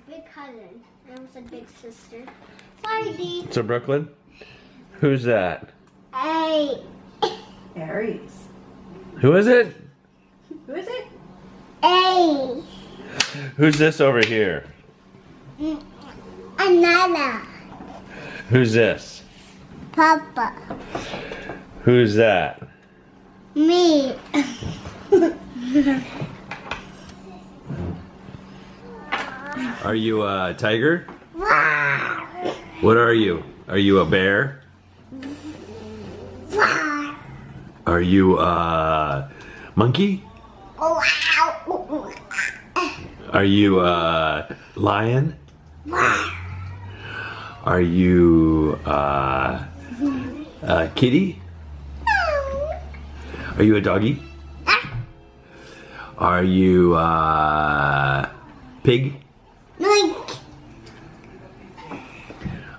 Big cousin. I was a big sister. Sorry, Dee. So Brooklyn, who's that? Hey. Aries. Who is it? Who is it? Hey. Who's this over here? Another. Who's this? Papa. Who's that? Me. Are you a tiger? Wow. What are you? Are you a bear? Wow. Are you a monkey? Wow. Are you a lion? Wow. Are you a kitty? Are you a doggy? Are you a pig? Like.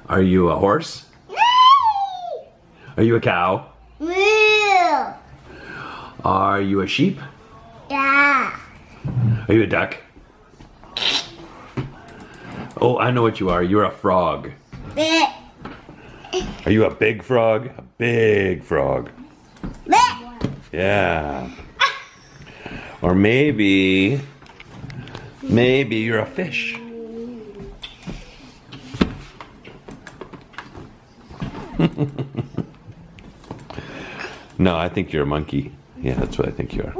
Are you a horse? Are you a cow? Real. Are you a sheep? Yeah. Are you a duck? Oh, I know what you are. You're a frog. Bit. Are you a big frog? A big frog. Bit. Yeah. Or maybe you're a fish. No, I think you're a monkey. Yeah, that's what I think you are.